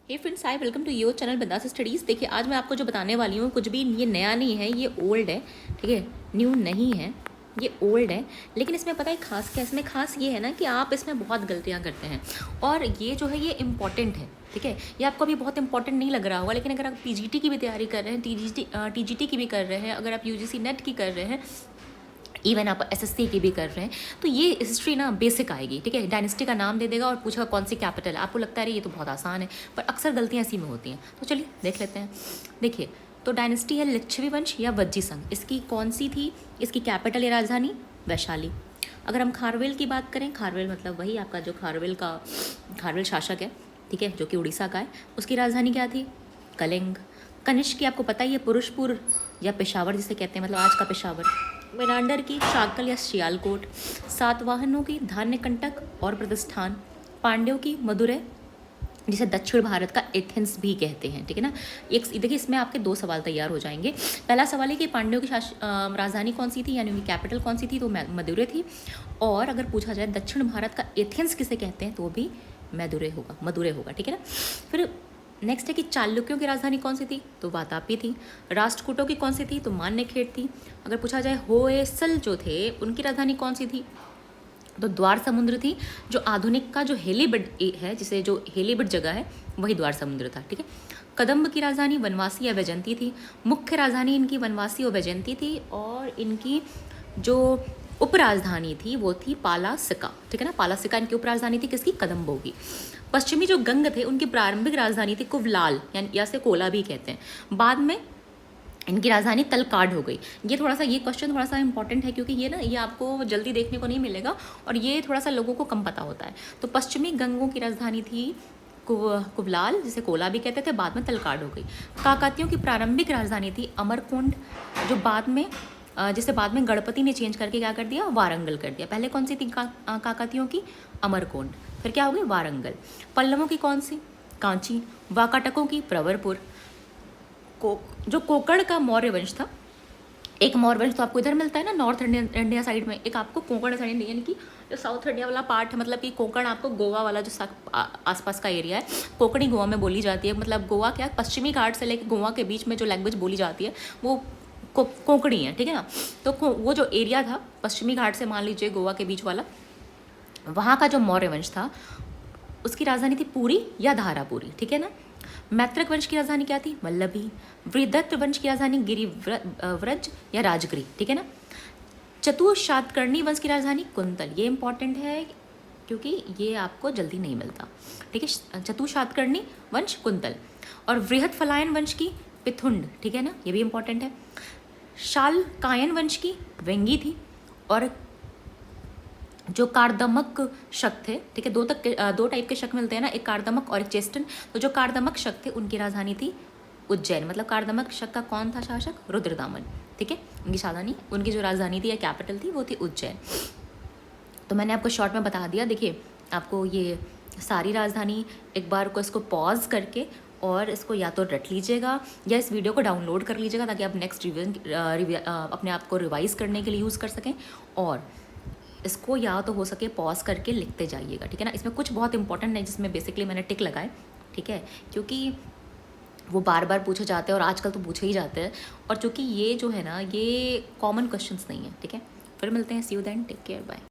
Hey friends, hi, welcome to your channel Bindass studies. देखिए, आज मैं आपको जो बताने वाली हूँ कुछ भी ये नया नहीं है, ये ओल्ड है। ठीक है, न्यू नहीं है, ये ओल्ड है। लेकिन इसमें पता है खास क्या, इसमें खास ये है ना कि आप इसमें बहुत गलतियाँ करते हैं और ये जो है ये इम्पॉर्टेंट है। ठीक है, ये आपको अभी बहुत इंपॉर्टेंट नहीं लग रहा होगा, लेकिन अगर आप पीजीटी की भी तैयारी कर रहे हैं, टीजीटी की भी कर रहे हैं, अगर आप यूजीसी नेट की कर रहे हैं, इवन आप एसएससी की भी कर रहे हैं, तो ये हिस्ट्री ना बेसिक आएगी। ठीक है, डायनेस्टी का नाम दे देगा और पूछेगा कौन सी कैपिटल है। आपको लगता है ये तो बहुत आसान है, पर अक्सर गलतियाँ इसी में होती हैं। तो चलिए देख लेते हैं। देखिए, तो डायनेस्टी है लिच्छवी वंश या वज्जी संघ। इसकी कौन सी थी, इसकी कैपिटल या राजधानी वैशाली। अगर हम खारवेल की बात करें, खारवेल मतलब वही आपका जो खारवेल शासक है, ठीक है, जो कि उड़ीसा का है, उसकी राजधानी क्या थी, कलिंग। कनिष्क की आपको पता ही है, पुरुषपुर या पेशावर जिसे कहते हैं, मतलब आज का पेशावर। मेनांडर की शाकल या सियालकोट। सातवाहनों की धान्यकंटक और प्रतिष्ठान। पांड्यों की मदुरै, जिसे दक्षिण भारत का एथेंस भी कहते हैं। ठीक है ना। एक देखिए, इसमें आपके दो सवाल तैयार हो जाएंगे। पहला सवाल है कि पांड्यों की राजधानी कौन सी थी, यानी उनकी कैपिटल कौन सी थी, तो मदुरै थी। और अगर पूछा जाए दक्षिण भारत का एथेंस किसे कहते हैं, तो वो भी मदुरै होगा। ठीक है ना। फिर नेक्स्ट है कि चालुक्यों की राजधानी कौन सी थी, तो वातापी थी। राष्ट्रकूटों की कौन सी थी, तो मान्यखेड़ थी। अगर पूछा जाए होयसल जो थे, उनकी राजधानी कौन सी थी, तो द्वार समुद्र थी। जो आधुनिक का जो हेलीबिड है, जिसे जो हेलीबिड जगह है, वही द्वार समुद्र था। ठीक है। कदम्ब की राजधानी वनवासी या वैजंती थी। मुख्य राजधानी इनकी वनवासी और वैजंती थी, और इनकी जो उपराजधानी थी वो थी पालासिका। ठीक है ना। पालासिका इनकी उपराजधानी थी, किसकी, कदम्बों की। पश्चिमी जो गंग थे, उनकी प्रारंभिक राजधानी थी कुवलाल, यानी या से कोला भी कहते हैं। बाद में इनकी राजधानी तलकाड हो गई। ये क्वेश्चन थोड़ा सा इंपॉर्टेंट है, क्योंकि ये आपको जल्दी देखने को नहीं मिलेगा और ये थोड़ा सा लोगों को कम पता होता है। तो पश्चिमी गंगों की राजधानी थी कुवलाल, जिसे कोला भी कहते थे, बाद में तलकाड हो गई। काकतियों की प्रारंभिक राजधानी थी अमरकुंड, जिसे बाद में गणपति ने चेंज करके क्या कर दिया, वारंगल कर दिया। पहले कौन सी थी काकतियों की, अमरकुंड, फिर क्या हो गई, वारंगल। पल्लवों की कौन सी, कांची। वाकाटकों की प्रवरपुर। जो कोकण का मौर्य वंश था, एक मौर्य वंश तो आपको इधर मिलता है ना, नॉर्थ इंडिया साइड में, एक आपको कोंकण साइड, यानी कि जो साउथ इंडिया वाला पार्ट है, मतलब कि कोंकण आपको गोवा वाला जो आसपास का एरिया है, कोंकणी गोवा में बोली जाती है। मतलब गोवा क्या, पश्चिमी घाट से लेकर गोवा के बीच में जो लैंग्वेज बोली जाती है वो कोंकणी है। ठीक है ना। तो वो जो एरिया था पश्चिमी घाट से, मान लीजिए गोवा के बीच वाला, वहाँ का जो मौर्य वंश था उसकी राजधानी थी पुरी या धारापुरी। ठीक है ना। मैत्रक वंश की राजधानी क्या थी, वल्लभी। वृद्धत्व वंश की राजधानी गिरिव्रज या राजगिरी। ठीक है ना। चतुशातकर्णी वंश की राजधानी कुंतल। ये इंपॉर्टेंट है क्योंकि ये आपको जल्दी नहीं मिलता। ठीक है। चतुशातकर्णी वंश कुंतल। और वृहत फलायन वंश की पिथुंड। ठीक है ना, ये भी इंपॉर्टेंट है। शालकायन वंश की वेंगी थी। और जो कार्दमक शक थे, ठीक है, दो टाइप के शक मिलते हैं ना, एक कार्दमक और एक चेस्टन। तो जो कार्दमक शक थे उनकी राजधानी थी उज्जैन। मतलब कार्दमक शक का कौन था शासक, रुद्रदामन। ठीक है। उनकी जो राजधानी थी या कैपिटल थी वो थी उज्जैन। तो मैंने आपको शॉर्ट में बता दिया। देखिए, आपको ये सारी राजधानी एक बार को इसको पॉज करके और इसको या तो रट लीजिएगा या इस वीडियो को डाउनलोड कर लीजिएगा, ताकि आप नेक्स्ट अपने आप को रिवाइज करने के लिए यूज़ कर सकें। और इसको या तो हो सके पॉज करके लिखते जाइएगा। ठीक है ना। इसमें कुछ बहुत इंपॉर्टेंट है जिसमें बेसिकली मैंने टिक लगाए। ठीक है, क्योंकि वो बार बार पूछे जाते हैं और आजकल तो पूछे ही जाते हैं, और चूँकि ये जो है ना, ये कॉमन क्वेश्चंस नहीं है। ठीक है। फिर मिलते हैं, see you then, take care, bye.